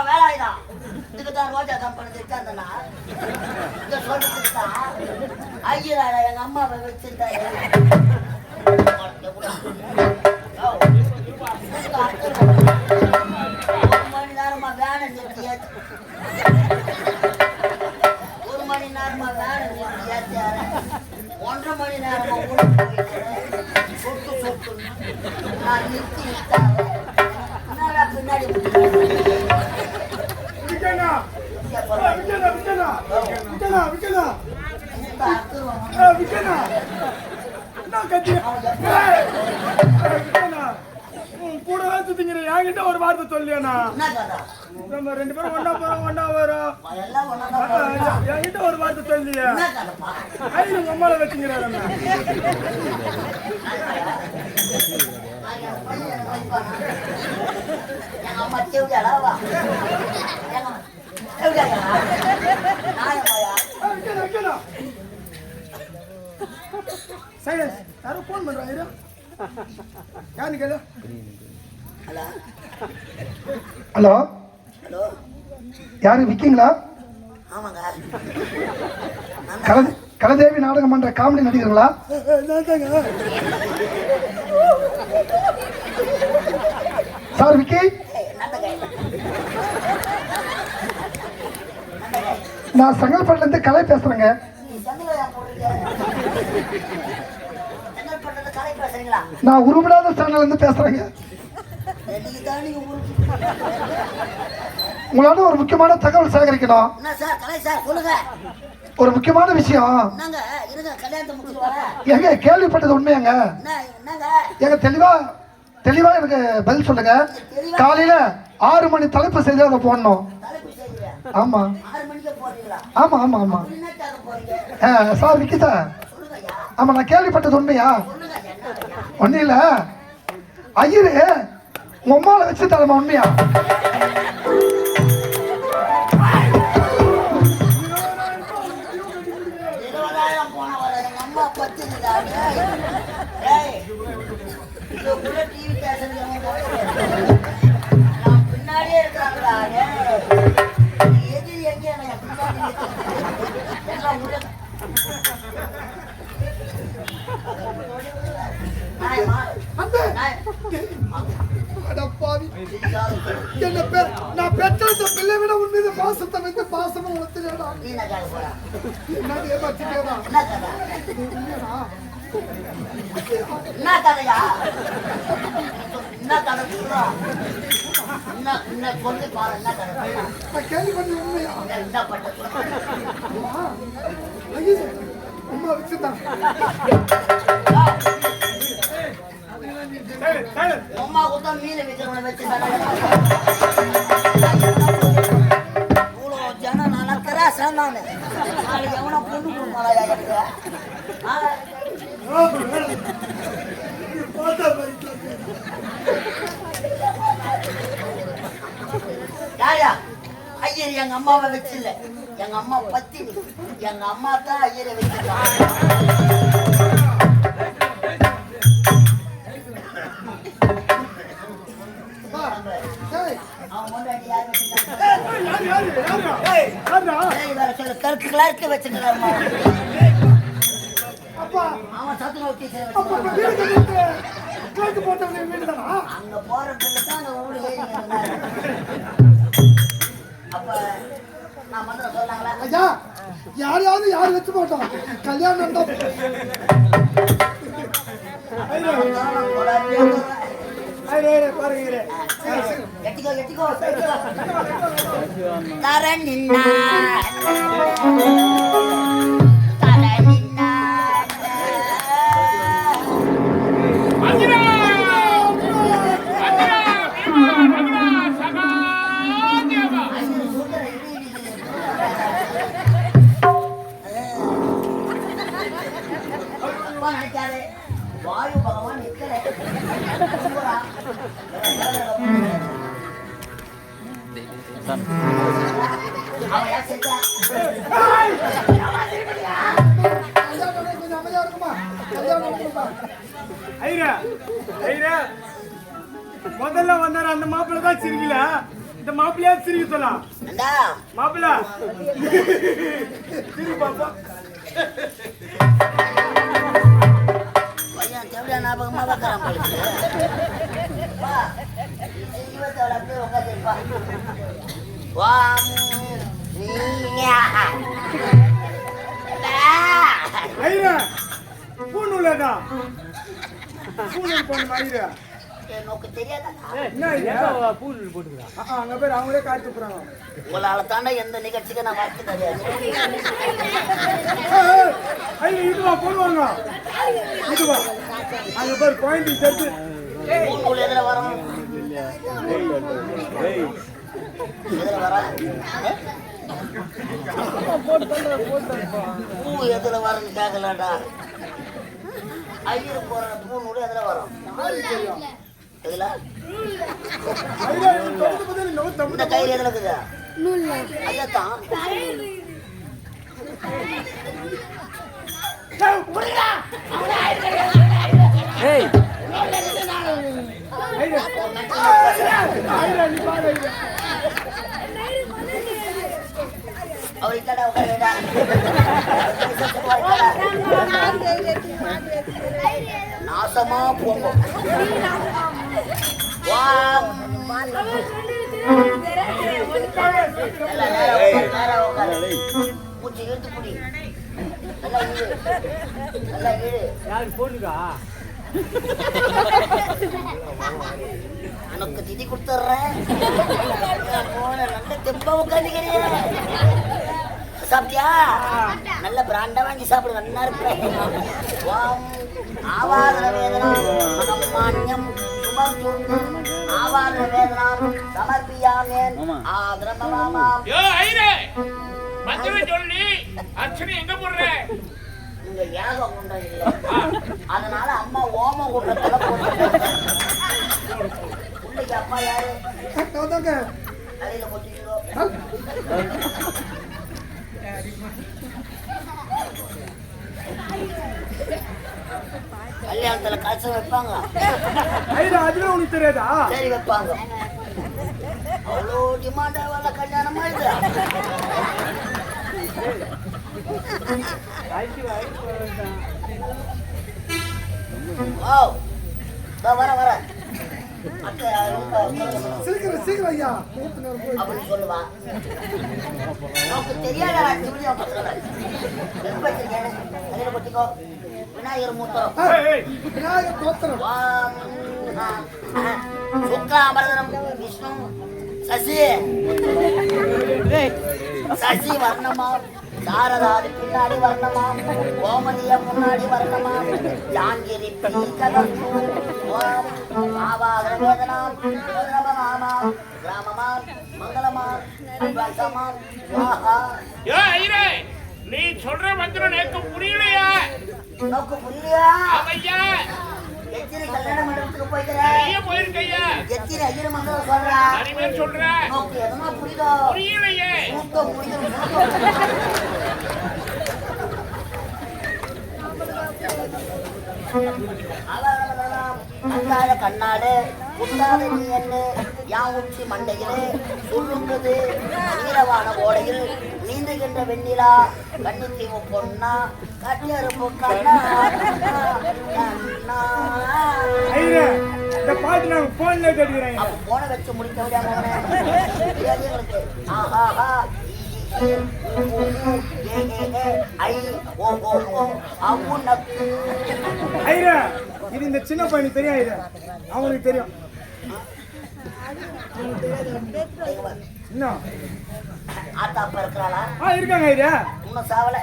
வேலாயுதான் இதுக்குதான் ரோஜா கம்பெனி திட்டாந்தனா இந்த சொல்றதுக்கு தான் ஐயர் எங்க அம்மாவை வச்சிருந்தாரு. ஒரு மணி நேரமா வேலை நிறுத்தி ஏத்தாரு. 1.5 மணி நேரமா ஊருக்கு போயிட்டு சொட்டு சொட்டு நான் நிறுத்தி விட்டாரு. பின்னாடி கூடவே சுத்திங்கிற என்கிட்ட ஒரு வார்த்தை சொல்லியாண்ணா. என்ன கதை? நம்ம 2 பேரும் ஒண்ணா போறோம், ஒண்ணா வரோம். எல்லாம் ஒண்ணாதான் என்கிட்ட ஒரு வார்த்தை சொல்லியா? என்ன கதைப்பா? ஐயர் உங்க அம்மாவை வச்சுங்கிறாரு. எங்க அம்மா செவ்வியாளாவா? யாரும் போன் பண்றாங்க. யாரு கேளு. ஹலோ ஹலோ, யாரு விக்கீங்களா? ஆமாங்க. கலதேவி நாடகம் பண்ற காமெடி நடிகர்களா? சார் விக்கி, நான் செங்கல்பட்டுல இருந்து கலை பேசுறேங்க. நான் உருவிடாத சேனல்ல இருந்து பேசுறேங்க. உங்களோட ஒரு முக்கியமான தகவல் சேகரிக்கணும். ஒரு முக்கியமான விஷயம். எங்க கேள்விப்பட்டது உண்மையாங்க? எங்க தெளிவா எனக்கு பதில் சொல்லுங்க. காலையில 6 மணி தலைப்பு செய்தி அதை போடணும். ஆமா ஆமா ஆமா ஆமா. சார் விக்கி சார், ஆமா நான் கேள்விப்பட்டது உண்மையா? ஒன்னும் இல்ல, ஐயரு உங்க அம்மாவை வச்சு தரமா உண்மையா? பின்னாடியே இருக்கிறாங்களா? எது எங்க எல்லாம் முள்ள நாயமா அந்த நாய் அடப்பாவி என்ன பேர் நான் பெற்ற இந்த பிள்ளை விட உன் மீது பாசத்தை வைத்து பாசமா வளர்த்துடா. நீ என்ன கேட்க போற என்ன ஏமாத்திட்டேடா. என்ன கதை என்ன கதையா என்ன கதை சொல்றா என்ன சொல்லி பாரு என்ன கதை நான் கேள்வி பண்ணி உண்மையா என்ன பண்ண சொல்ற அம்மா வச்சுதான் அம்மா கூட மீன் வைக்கிறவனை வச்சு இவ்வளோ ஜனம் நடக்கிறா சாந்தானு நாளைக்கு எவனா பொண்ணு கொடுப்பாளா எனக்கு யாயா ஐயர் எங்க அம்மாவை வச்சில்ல எங்க அம்மா பத்தினி எங்க அம்மா தான் ஐயரை வச்சிருக்காங்க. அவன் முன்னாடி யார் வச்சிருக்காங்க கருக்கு கிளார்க்கு வச்சிருக்காருமா அவன் சத்துணவு டீச்சர் அங்க போற பிள்ளை தான் அந்த ஊடு ஏறி அப்ப நான் மந்திரம் சொன்னாங்களா ஐயா யாரையாவது யார் வச்சு போட்டோம் கல்யாணம் எட்டிக்கோ எட்டிக்கோ தரணின்னா தரணின்னா மந்திரா மந்திரா மந்திரா சகாதேவா நினைக்காதே வாயு பகவான் நிற்கல கொஞ்சம் அமைதியா இருக்குமா கல்யாணம் இருக்குமா ஐயா ஐயா முதல்ல வந்தாரு அந்த மாப்பிள்ளை தான் சிரிக்கல இந்த மாப்பிள்ளையா சிரிக்க சொல்லலாம் மாப்பிள்ள சிரி பாப்பா பையன் தேவையா ஞாபகமா வைக்கிறான் போயிட்டு உட்காந்துருப்பா ஐயா பூநூலடா பூநூல் போன ஐயா நோக்கு தெரியாதா என்ன ஐயா பூநூல் போட்டுக்கிறா அங்க பேர் அவங்களே காத்து போறாங்க உங்களால தாண்டா எந்த நிகழ்ச்சிக்கு நான் பார்த்து கிடையாது ஐயா இதுவா போடுவாங்க இதுவா அங்க பேர் பாயிண்ட் சேர்த்து பூநூல் எதுல வரும் எதுல வர பூ எதுல வரும்னு கேட்கலடா ஐயர் போற பூநூல் எதுல வரும் எதுல ஐயா தொட்டு பதில் நோ இந்த தமிழ் கயிறு எதுல இருக்குதா ஐயா தான் ஏய் ஐயா ஐயா நீ பாரு ஐயா அவர் இத்தடா உட்காருடா நாசமா போங்க மூச்சு இழுத்து புடி நல்லா இழு நல்லா இழு யாரு போடுங்க உனக்கு திதி கொடுத்துட்றேன் போன நல்ல தெப்பா உட்காந்துக்கிறேன் சாப்பிட்டியா நல்ல பிராண்டா வாங்கி சாப்பிடு நல்லா இருக்கிறேன் ஆவாதன வேதனா மகமான்யம் சுமர்த்தும் ஆவாதன வேதனா சமர்ப்பியாமேன் ஆதரபவாமாம் யோ ஐரே மந்திரம் சொல்லி அர்ச்சனை எங்க போடுற இங்க யாகம் கொண்ட இல்லை அதனால அம்மா ஓமம் கொண்டதுல போட்டு இன்னைக்கு அப்பா யாரு நான் தாங்க தலையில போட்டுக்கிறோம் கல்யாணத்துல கலசம் வைப்பாங்க ஐயா அதுவே உனக்கு தெரியாதா சரி வைப்பாங்க அவ்வளோ டிமாண்டா வர கல்யாணமா இது ஓ வர வர சீக்கிரம் சீக்கிரம் ஐயா மூத்து நேரம் போய் அப்படின்னு சொல்லுவா. நமக்கு தெரியாத கொட்டிக்கோ. விநாயகர் மூத்தம் விநாயகர் தோத்திரம் சுக்லாம்பரதனம் விஷ்ணு சசி சசி வர்ணமா சாரதாதி பின்னாடி வர்ணமா கோமதிய முன்னாடி வர்ணமா ஜாங்கிரி பீகதஸ்து ஓம் ஆவாகரவேதனாம் ராமமா ராமமா மங்களமா வசமா வாஹா. யோ ஐரே, நீ சொல்ற மந்திரம் எனக்கு புரியலையா? நோக்கு புரியலையா? ஐயா, எத்தனை கல்யாண மண்டபத்துக்கு போய்க்கிறேன்? நிறைய போயிருக்கையா? எத்தனை ஐயர் மந்திரம் சொல்றா? நிறைய பேர் சொல்ற. நோக்கு எதனா புரியுதோ? புரியலையே. மூத்தம் புரியுது. கண்ணாட கண்ணாடு குண்டாத நீ என்ன யான் உச்சி மண்டையில் சொல்லுங்கிறது நீரவான ஓடையில் நீந்துகின்ற வெண்ணிலா கண்ணித்தீவு பொண்ணா கட்டியறுப்பு கண்ணா கண்ணா. இந்த பாட்டு நான் போன்ல கேட்கிறேன். அப்ப போன வச்சு முடிக்க விடாம ஆஹா ஐயா இது இந்த சின்ன பையனுக்கு தெரியும். ஐயா அவனுக்கு தெரியும். இன்னும் ஆத்தாப்பா இருக்கிறாளா? இருக்காங்க. ஐயா இன்னும் சாவல.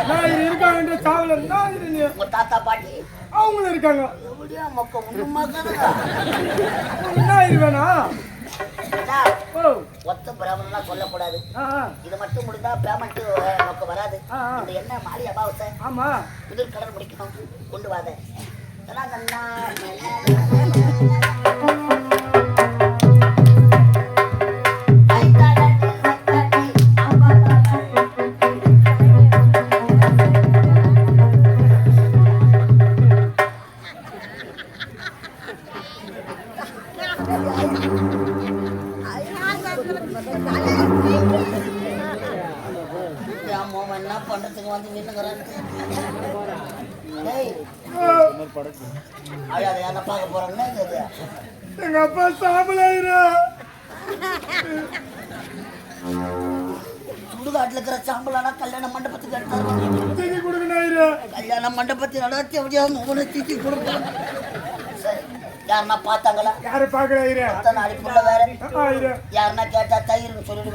நான் இது இருக்காங்கன்ற சாவல இருந்தா இது நீ உங்க தாத்தா பாட்டி அவங்களும் இருக்காங்க. எப்படியா மொக்க உண்மைக்குதுங்க. என்ன இருவேனா? ஓ ஒத்த பிராமணா சொல்லக்கூடாது. இது மட்டும் முடிந்தா பேமெண்ட் நமக்கு வராது. இந்த என்ன மாலி அபாவசை ஆமா புதிர் கடல் முடிக்கணும். கொண்டு வாத என்ன பண்றதுக்கு வந்து நின்னுங்கிறான். அழாத என்ன பார்க்க போறோம்னா எங்க அப்பா சாம்பல் ஆயிரா சுடுகாட்டுல இருக்கிற சாம்பலானா கல்யாண மண்டபத்துக்கு எடுத்தாரு. தீனி கொடுக்கணும் ஆயிரா. கல்யாண மண்டபத்தில் நடத்தி எப்படியாவது உன தீட்டி கொடுப்போம். சரி யாருன்னா பார்த்தாங்களா? யாரு பாக்குற ஆயிரா? அடிப்புள்ள வேற ஆயிரா. யாருன்னா கேட்டா தயிர்னு சொல்லிட்டு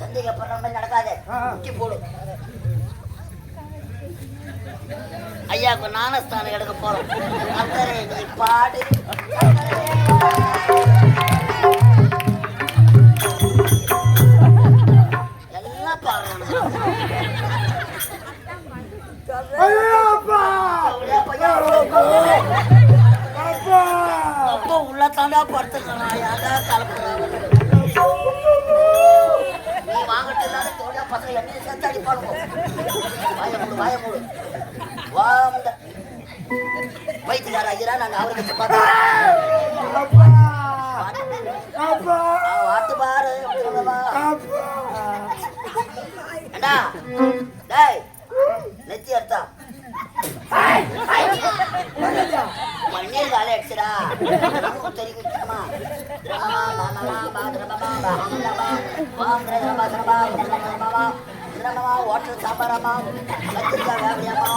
சந்தேகப்படுற நடக்காது. முக்கி போடு. ஐயாவுக்கு ஞானஸ்தானம் எடுக்க போறோம். அக்கறை நீ பாடு. எல்லாம் பாடுறாங்க. அப்பா உள்ள தாண்டா படுத்துக்கலாம். யாரா கலப்புறாங்க. நீ வாங்கிட்டு இல்லாத தோழா பசங்க என்ன சேர்த்து அடிப்பானுங்க. வாய மூடு வைத்தியார ஐயா நாங்க அவருக்கு வாட்டு பாரு. அண்ணா டேய் நெத்தி எடுத்தா மண்ணீர் காலை அடிச்சுடா. தெரிவிக்கமா வாட்டர் சாப்பாடாமா கத்திரிக்காய் வேலையாமா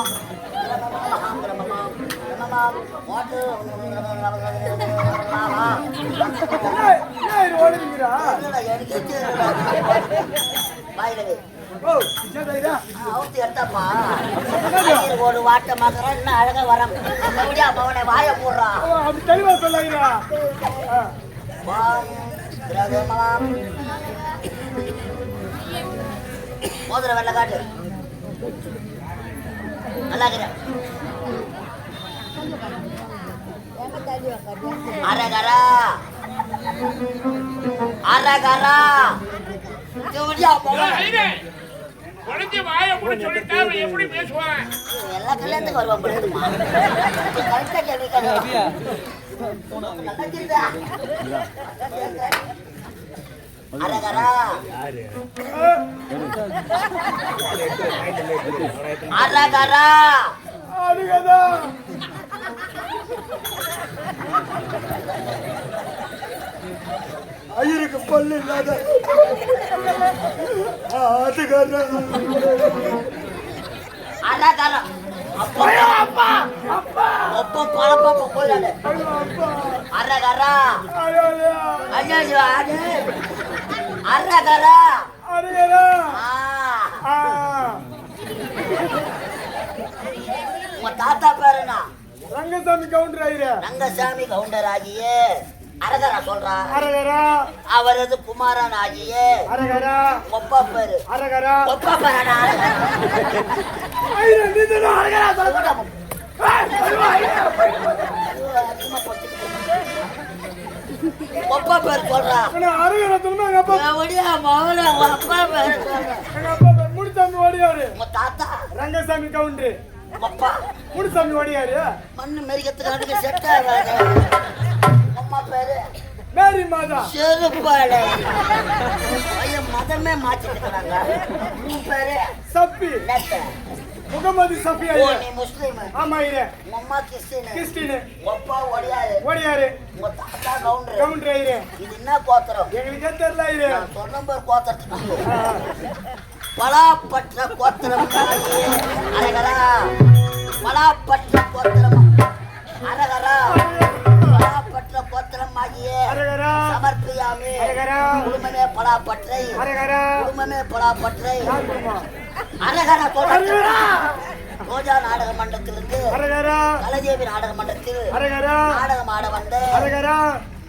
ஒரு வாட்ட மகரம் இன்னும் அழகா வரம் அவனை வாய போடுறான். தெளிவா சொல்லுங்க. மோதிர வெள்ள காட்டு நல்லா இருக்கிறேன். அரகரா அரகரா குழந்தை வாய மூட சொல்லிட்டா எப்படி பேசுவான்? எல்லா கல்யாணத்துக்கு வருவான் போடுமா? அரகரா அரகரா அடிக்கதா ஐயருக்கு பல்லு இல்லாத அரகரா அப்பா அப்பா அப்பா அப்பா பழப்பா போறானே அரகரா ஐயோ அது அரகரா அடிக்கதா உங்க தாத்தா பேருனா ரங்கசாமி கவுண்டர் ஐயா ரங்கசாமி கவுண்டர் ஆகியே அரகரா சொல்றா அரகரா அவரது குமாரன் ஆகியே அரகரா ஒப்பா பேரு அரகரா ஒப்பா பேரா ஐயா நீங்க அரகரா சொல்லுடா ஒப்பா பேர் சொல்றா அரகரா சொல்லுமா எங்க அப்பா ஒடியா மகன ஒப்பா பேர் சொல்றா எங்க அப்பா பேர் முடிச்சாமி ஓடியாரு உங்க தாத்தா ரங்கசாமி கவுண்டர் ஒப்பா முடிச்சாமி ஓடியாரு மண்ணு மெரிக்கிறதுக்கு செட் ஆகாது அம்மா பேரு மேரி மாதா செருப்பாளே ஐயா மதமே மாத்திட்டுக்கிறாங்க உன் பேரு சப்பி நெட்ட முகமது சஃபி ஓ ஐயா நீ முஸ்லீம் ஆமா ஐயா உங்க அம்மா கிறிஸ்டின் கிறிஸ்டின் ஒப்பா ஒடியாரு ஓடியாரு உங்க தாத்தா கவுண்டர் கவுண்டர் ஐயா இது என்ன கோத்திரம் எங்களுக்கே தெரியல ஐயா நான் சொன்ன பேர் கோத்திரத்துக்கு பலாப்பற்ற கோத்திரம் அரகரா பலாப்பற்ற கோத்திரம் அரகரா பலாப்பற்ற கோத்திரம் ஆகியே அரகரா சமர்ப்பியாமி அரகரா குடும்பமே பலாப்பற்றை அரகரா குடும்பமே பலாப்பற்றை யாருமா அரகரா சொல்ற ரோஜா நாடக மன்றத்திலிருந்து அரகரா கலதேவி நாடக மன்றத்தில் அரகரா நாடகம் ஆட வந்த அரகரா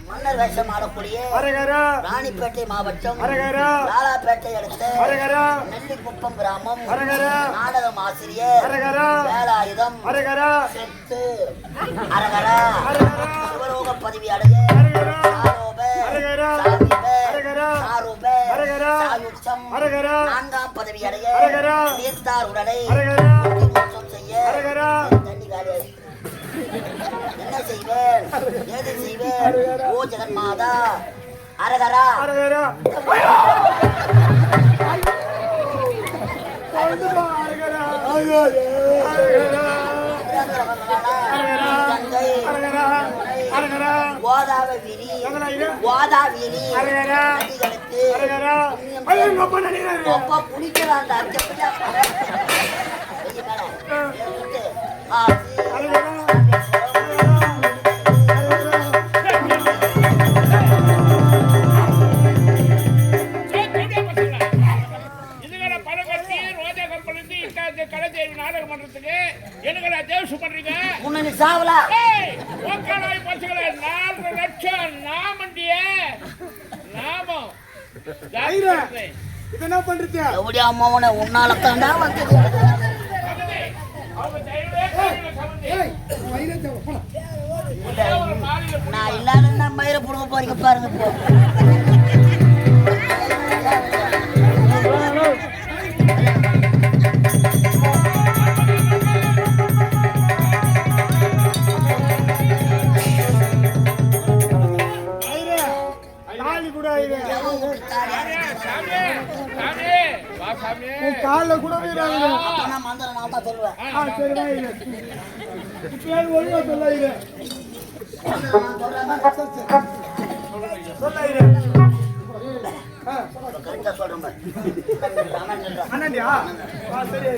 மன்னர் வேஷம் ஆடக்கூடிய அரகரா ராணிப்பேட்டை மாவட்டம் அரகரா லாலாப்பேட்டை அடுத்த அரகரா நெல்லிக்குப்பம் கிராமம் அரகரா நாடகம் ஆசிரியர் அரகரா வேலாயுதம் அரகரா செத்து அரகரா அரகரா சிவலோக பதவி அடைய அரகரா சாரோப அரகரா சாதிப அரகரா சாரூப அரகரா சாயுட்சம் அரகரா நான்காம் பதவி அடைய அரகரா தீர்த்தார் உடலை அரகரா மோட்சம் செய்ய அரகரா தண்ணி காலி என்ன செய்வேன் ஏது செய்வேன் ஓ ஜெகன்மாதா அரகரா அரகரா அரகரா கங்கை அரகரா அரகரா கோதாவரி கோதாவரி அரகரா நதிகளுக்கு அரகரா ஐயோ அப்பா நடிகர் அப்பா குளிக்கிறான்டா ஆசி அரகரா இதுகளை பணம் கட்டி ரோஜா கம்பெனி கலதேவி நாடக மன்றத்துக்கு எனக்கு தேவசு பண்றீங்க உன்னை சாவலா ஓக்காலாய் பசங்களை 4 லட்சம் நாமண்டிய நாமம் இது என்ன பண்றது எப்படி அம்மாவனை உன்னால தாண்டா வந்தது அவங்க தயவுடைய நான் இல்லாத மயிரை புடுங்க போறீங்க பாருங்க இப்போ கால கூட அப்பனா மந்திரம் நான் தான் சொல்லுவேன் ஒழுங்கா சொல்ல கரெக்டா சொல்றேன் அண்ணாண்டியா சரி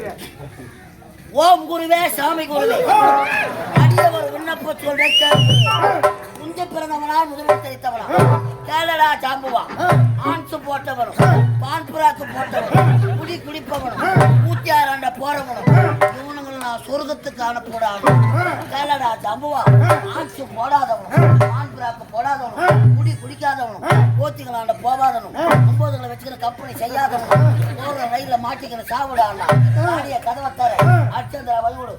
ஓம் குருவே சாமி குருவே அடியவர் விண்ணப்ப சொல்றேன் முந்தி பிறந்தவனால் முதலில் தெரித்தவனா கேளடா சாம்புவா ஆன்சு போட்டவனும் பான்புராக்கு போட்டவனும் குடி குடிப்பவனும் 106 போறவனும் இவனுங்களை நான் சொர்க்கத்துக்கு அனுப்பிவிடாம கேளடா சாம்புவா ஆன்சு போடாதவனும் பான்புராக்கு போடாதவனும் குடி குடிக்காதவனும் போத்திகளாண்ட போகாதவனும் 9களை வச்சுக்கிற கம்பெனி செய்யாதவனும் போற ரயில மாட்டிக்கிற சாவிடாண்டா ஆடிய கதவை தர அச்சந்திரா வழிவிடு